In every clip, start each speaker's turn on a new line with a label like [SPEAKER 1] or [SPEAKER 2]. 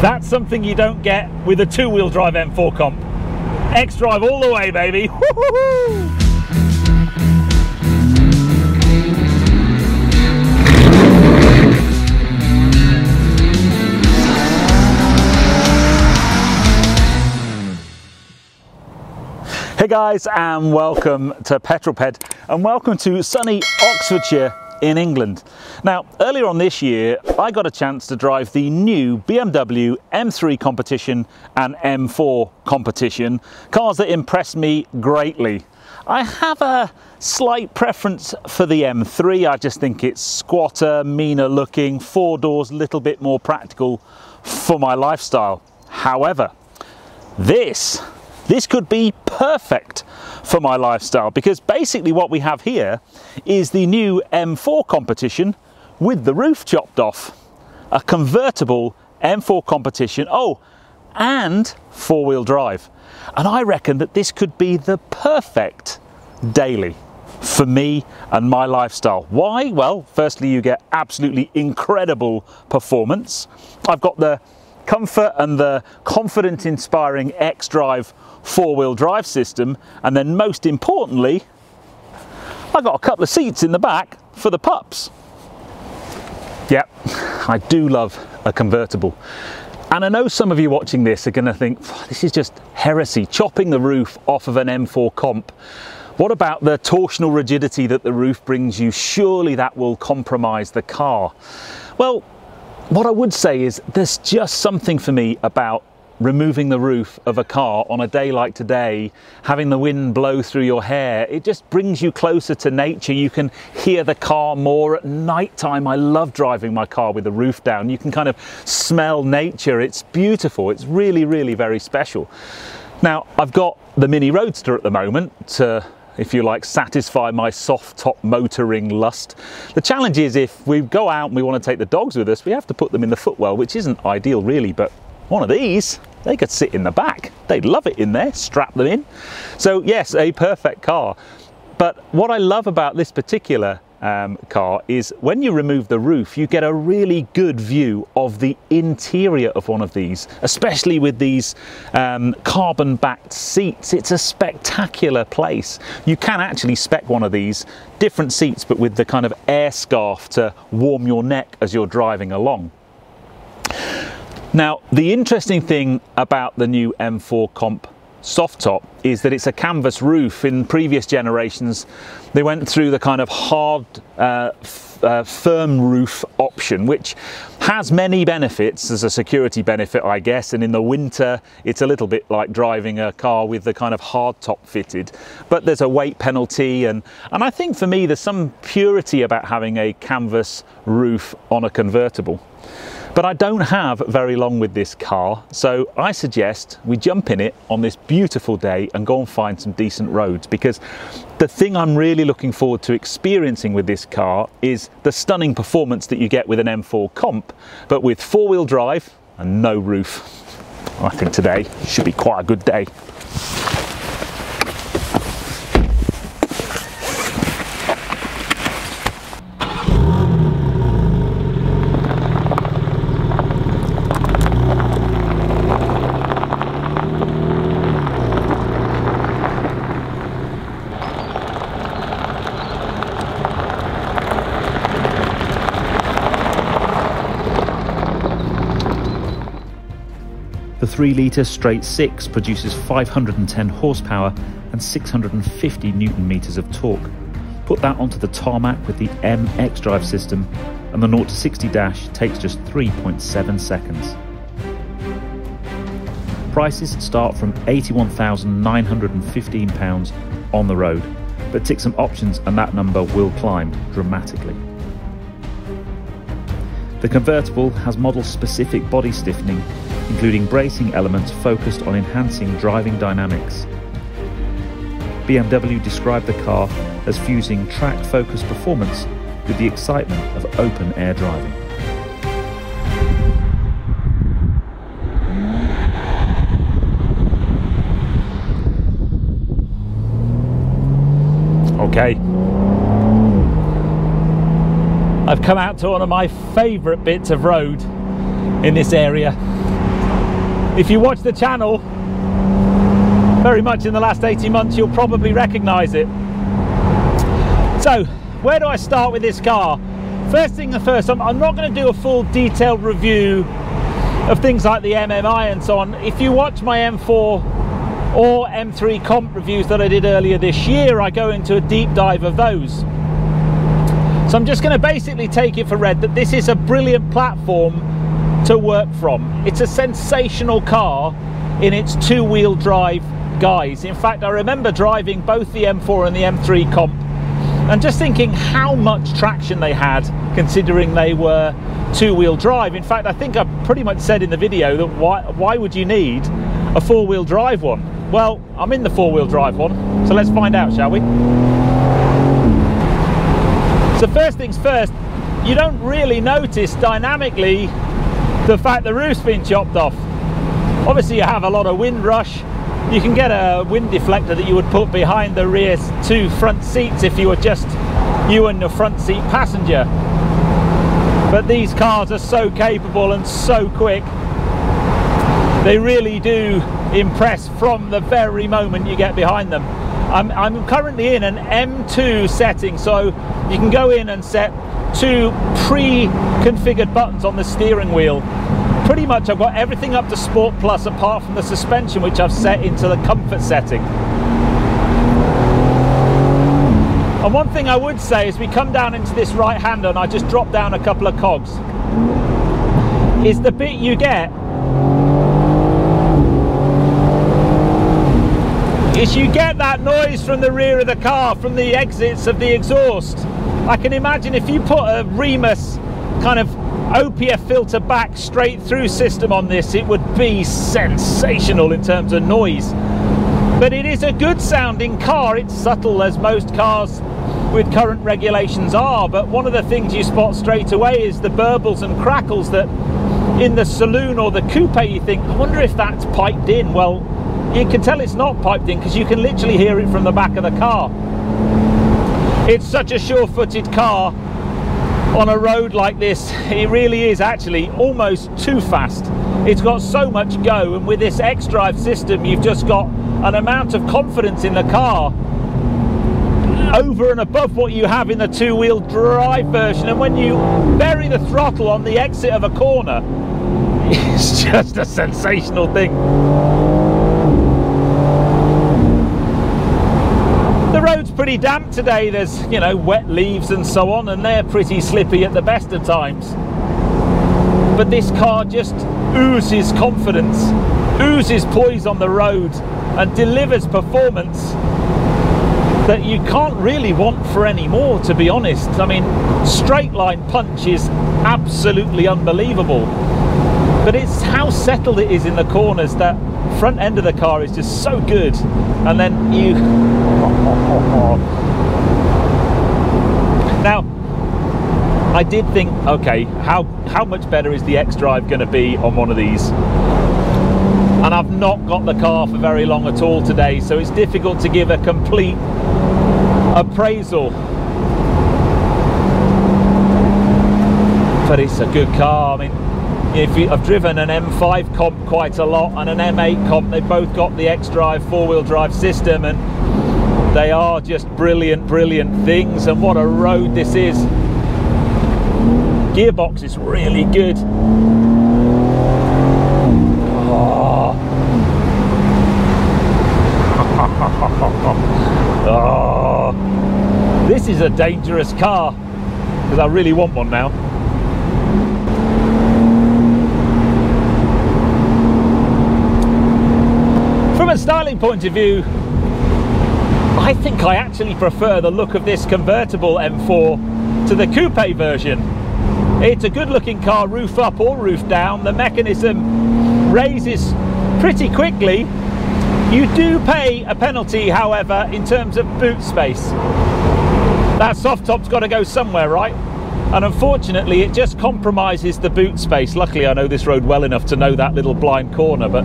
[SPEAKER 1] That's something you don't get with a two-wheel drive M4 Comp. X-Drive all the way, baby. Woo-hoo-hoo! Hey guys, and welcome to Petrolped, and welcome to sunny Oxfordshire in England. Now, earlier on this year, I got a chance to drive the new BMW M3 competition and M4 competition, cars that impressed me greatly. I have a slight preference for the M3. I just think it's squatter, meaner looking, four doors, a little bit more practical for my lifestyle. However, this could be perfect for my lifestyle, because basically what we have here is the new M4 competition with the roof chopped off. A convertible M4 competition, oh, and four-wheel drive. And I reckon that this could be the perfect daily for me and my lifestyle. Why? Well, firstly, you get absolutely incredible performance. I've got the comfort and the confident inspiring X-Drive four-wheel drive system, and then most importantly, I've got a couple of seats in the back for the pups. Yep, I do love a convertible. And I know some of you watching this are going to think, this is just heresy, chopping the roof off of an M4 Comp. What about the torsional rigidity that the roof brings you? Surely that will compromise the car. Well, what I would say is there's just something for me about removing the roof of a car on a day like today, having the wind blow through your hair. It just brings you closer to nature. You can hear the car more at night time. I love driving my car with the roof down. You can kind of smell nature. It's beautiful. It's really, really very special. Now, I've got the Mini Roadster at the moment to, if you like, satisfy my soft top motoring lust. The challenge is, if we go out and we want to take the dogs with us, we have to put them in the footwell, which isn't ideal really, but one of these, they could sit in the back. They'd love it in there, strap them in. So yes, a perfect car. But what I love about this particular car is when you remove the roof, you get a really good view of the interior of one of these, especially with these carbon backed seats. It's a spectacular place. You can actually spec one of these, different seats, but with the kind of air scarf to warm your neck as you're driving along. Now, the interesting thing about the new M4 Comp soft top is that it's a canvas roof. In previous generations, they went through the kind of hard, firm roof option, which has many benefits as a security benefit, I guess. And in the winter, it's a little bit like driving a car with the kind of hard top fitted, but there's a weight penalty. And I think for me, there's some purity about having a canvas roof on a convertible. But I don't have very long with this car, so I suggest we jump in it on this beautiful day and go and find some decent roads, because the thing I'm really looking forward to experiencing with this car is the stunning performance that you get with an M4 Comp, but with four-wheel drive and no roof. I think today should be quite a good day. The 3-litre straight 6 produces 510 horsepower and 650 newton meters of torque. Put that onto the tarmac with the M X-Drive system, and the 0 to 60 dash takes just 3.7 seconds. Prices start from £81,915 on the road, but tick some options and that number will climb dramatically. The convertible has model-specific body stiffening, including bracing elements focused on enhancing driving dynamics. BMW described the car as fusing track-focused performance with the excitement of open-air driving. Okay, I've come out to one of my favourite bits of road in this area. If you watch the channel very much in the last 18 months, you'll probably recognize it. So where do I start with this car? First thing first, I'm not going to do a full detailed review of things like the MMI and so on. If you watch my M4 or M3 comp reviews that I did earlier this year, I go into a deep dive of those. So I'm just going to basically take it for read that this is a brilliant platform to work from. It's a sensational car in its two-wheel drive guise. In fact, I remember driving both the M4 and the M3 comp and just thinking how much traction they had considering they were two-wheel drive. In fact, I think I pretty much said in the video that why would you need a four-wheel drive one? Well, I'm in the four-wheel drive one, so let's find out, shall we? So first things first, you don't really notice dynamically the fact the roof's been chopped off. Obviously you have a lot of wind rush. You can get a wind deflector that you would put behind the rear two front seats if you were just you and the front seat passenger. But these cars are so capable and so quick. They really do impress from the very moment you get behind them. I'm currently in an M2 setting, so you can go in and set two pre-configured buttons on the steering wheel. Pretty much I've got everything up to Sport Plus apart from the suspension, which I've set into the comfort setting. And one thing I would say as we come down into this right hander, and I just drop down a couple of cogs, is the bit you get is you get that noise from the rear of the car, from the exits of the exhaust. I can imagine if you put a Remus kind of OPF filter back straight through system on this, it would be sensational in terms of noise. But it is a good sounding car. It's subtle, as most cars with current regulations are, but one of the things you spot straight away is the burbles and crackles that in the saloon or the coupe you think, I wonder if that's piped in. Well, you can tell it's not piped in because you can literally hear it from the back of the car. It's such a sure-footed car on a road like this. It really is actually almost too fast. It's got so much go, and with this X-Drive system you've just got an amount of confidence in the car over and above what you have in the two-wheel drive version. And when you bury the throttle on the exit of a corner, it's just a sensational thing. The road's pretty damp today. There's, you know, wet leaves and so on, and they're pretty slippy at the best of times. But this car just oozes confidence, oozes poise on the road, and delivers performance that you can't really want for any more, to be honest. I mean, straight line punch is absolutely unbelievable, but it's how settled it is in the corners. That front end of the car is just so good. And then you now I did think, okay, how much better is the X-Drive going to be on one of these? And I've not got the car for very long at all today, so it's difficult to give a complete appraisal. But it's a good car. I mean, I've driven an M5 comp quite a lot and an M8 comp. They've both got the X-Drive four-wheel drive system, and they are just brilliant, brilliant things. And what a road this is. Gearbox is really good. Oh. Oh. This is a dangerous car, because I really want one now. From a styling point of view, I think I actually prefer the look of this convertible M4 to the coupe version. It's a good looking car, roof up or roof down. The mechanism raises pretty quickly. You do pay a penalty, however, in terms of boot space. That soft top's got to go somewhere, right? And unfortunately it just compromises the boot space. Luckily I know this road well enough to know that little blind corner, but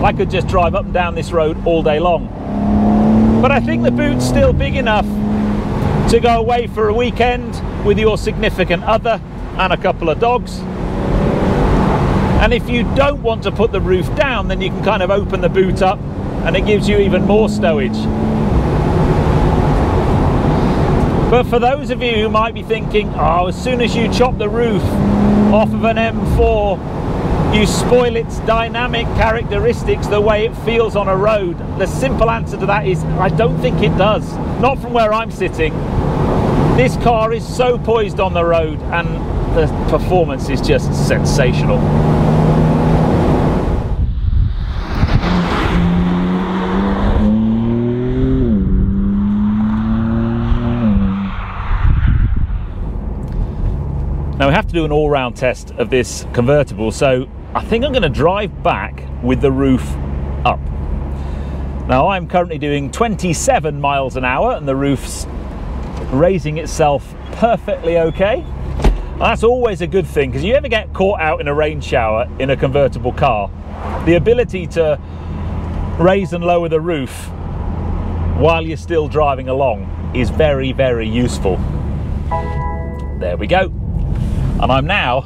[SPEAKER 1] I could just drive up and down this road all day long. But I think the boot's still big enough to go away for a weekend with your significant other and a couple of dogs. And if you don't want to put the roof down, then you can kind of open the boot up and it gives you even more stowage. But for those of you who might be thinking, oh, as soon as you chop the roof off of an M4, you spoil its dynamic characteristics, the way it feels on a road. The simple answer to that is, I don't think it does. Not from where I'm sitting. This car is so poised on the road and the performance is just sensational. Now we have to do an all-round test of this convertible, so I think I'm going to drive back with the roof up. Now I'm currently doing 27 miles an hour and the roof's raising itself perfectly okay. That's always a good thing, because you ever get caught out in a rain shower in a convertible car, the ability to raise and lower the roof while you're still driving along is very, very useful. There we go. And I'm now,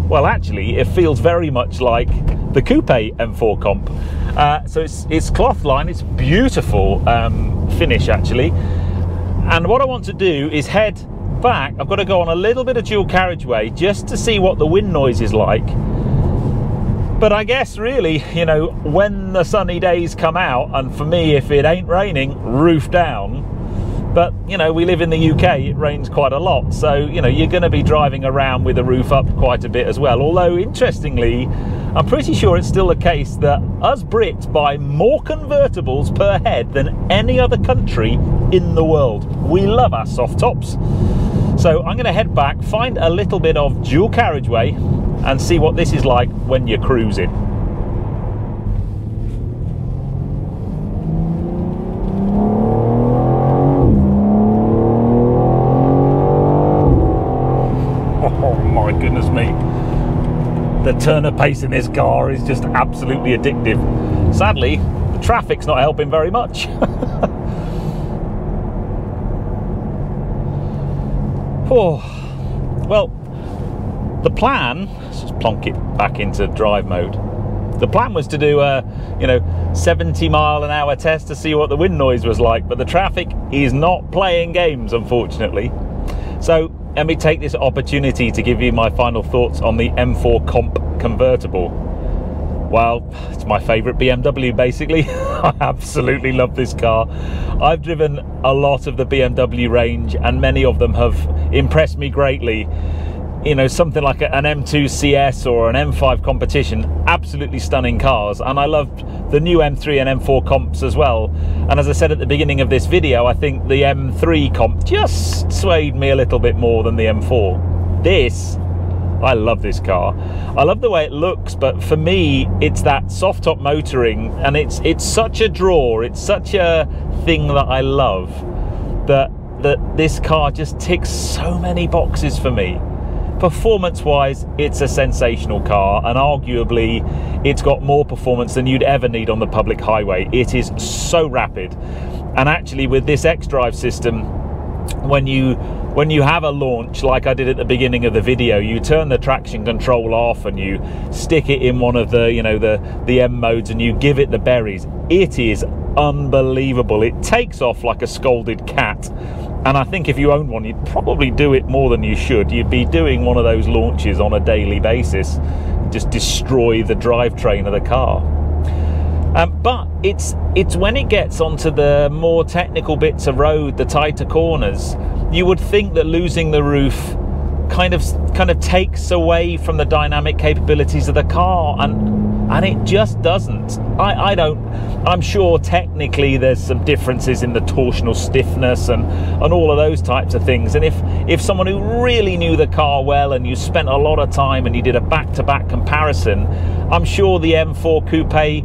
[SPEAKER 1] well, actually it feels very much like the coupe M4 Comp. So it's cloth line, it's beautiful finish actually. And what I want to do is head back. I've got to go on a little bit of dual carriageway just to see what the wind noise is like. But I guess really, you know, when the sunny days come out, and for me, if it ain't raining, roof down. But, you know, we live in the UK, it rains quite a lot. So, you know, you're going to be driving around with the roof up quite a bit as well. Although, interestingly, I'm pretty sure it's still the case that us Brits buy more convertibles per head than any other country in the world. We love our soft tops. So I'm going to head back, find a little bit of dual carriageway and see what this is like when you're cruising. Goodness me, the turn of pace in this car is just absolutely addictive. Sadly, the traffic's not helping very much. Oh, well, the plan, let's just plonk it back into drive mode. The plan was to do a, 70-mile-an-hour test to see what the wind noise was like, but the traffic is not playing games, unfortunately. So let me take this opportunity to give you my final thoughts on the M4 Comp convertible. Well, it's my favourite BMW, basically. I absolutely love this car. I've driven a lot of the BMW range, and many of them have impressed me greatly. You know, something like an M2 CS or an M5 Competition, absolutely stunning cars. And I loved the new M3 and M4 Comps as well. And as I said at the beginning of this video, I think the M3 Comp just swayed me a little bit more than the M4. I love this car. I love the way it looks, but for me, it's that soft top motoring, and it's such a draw. It's such a thing that I love, that this car just ticks so many boxes for me. Performance-wise, it's a sensational car, and arguably it's got more performance than you'd ever need on the public highway. It is so rapid, and actually with this xDrive system, when you have a launch like I did at the beginning of the video, you turn the traction control off and you stick it in one of the M modes and you give it the berries. It is unbelievable. It takes off like a scolded cat. And I think if you own one, you'd probably do it more than you should. You'd be doing one of those launches on a daily basis, just destroy the drivetrain of the car. But it's when it gets onto the more technical bits of road, the tighter corners, you would think that losing the roof kind of takes away from the dynamic capabilities of the car, and it just doesn't. I'm sure technically there's some differences in the torsional stiffness and all of those types of things, and if someone who really knew the car well and you spent a lot of time and you did a back-to-back comparison, I'm sure the M4 Coupe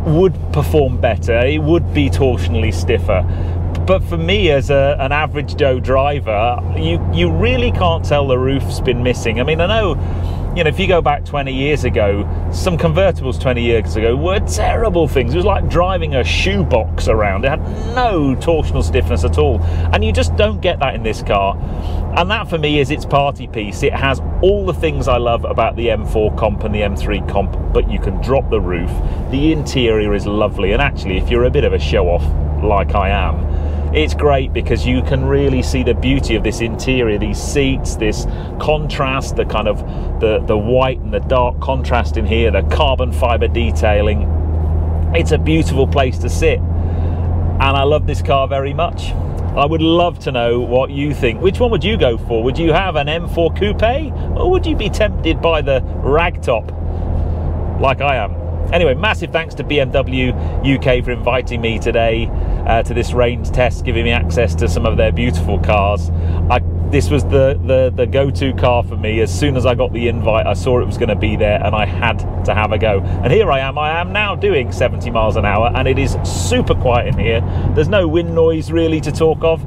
[SPEAKER 1] would perform better. It would be torsionally stiffer. But for me, as an average Joe driver, you really can't tell the roof's been missing. I mean, I know You know, if you go back 20 years ago, some convertibles 20 years ago were terrible things. It was like driving a shoebox around. It had no torsional stiffness at all. And you just don't get that in this car. And that for me is its party piece. It has all the things I love about the M4 Comp and the M3 Comp, but you can drop the roof. The interior is lovely. And actually, if you're a bit of a show-off like I am, it's great because you can really see the beauty of this interior, these seats, this contrast, the kind of the white and the dark contrast in here, the carbon fiber detailing. It's a beautiful place to sit, and I love this car very much. I would love to know what you think. Which one would you go for? Would you have an M4 Coupe, or would you be tempted by the ragtop like I am? Anyway, massive thanks to BMW UK for inviting me today to this range test, giving me access to some of their beautiful cars. This was the go-to car for me. As soon as I got the invite, I saw it was going to be there and I had to have a go. And here I am now doing 70 miles an hour, and it is super quiet in here. There's no wind noise really to talk of,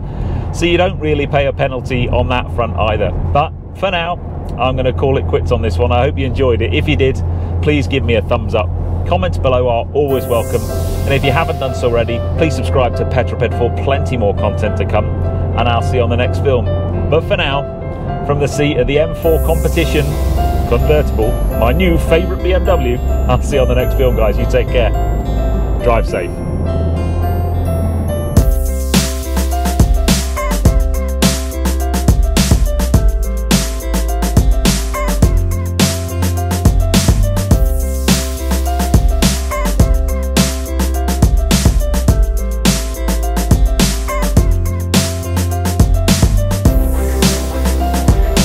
[SPEAKER 1] so you don't really pay a penalty on that front either. But for now, I'm going to call it quits on this one. I hope you enjoyed it. If you did, please give me a thumbs up. Comments below are always welcome, and if you haven't done so already, please subscribe to Petrolped for plenty more content to come, and I'll see you on the next film. But for now, from the seat of the M4 Competition convertible, my new favourite BMW, I'll see you on the next film, guys. You take care. Drive safe.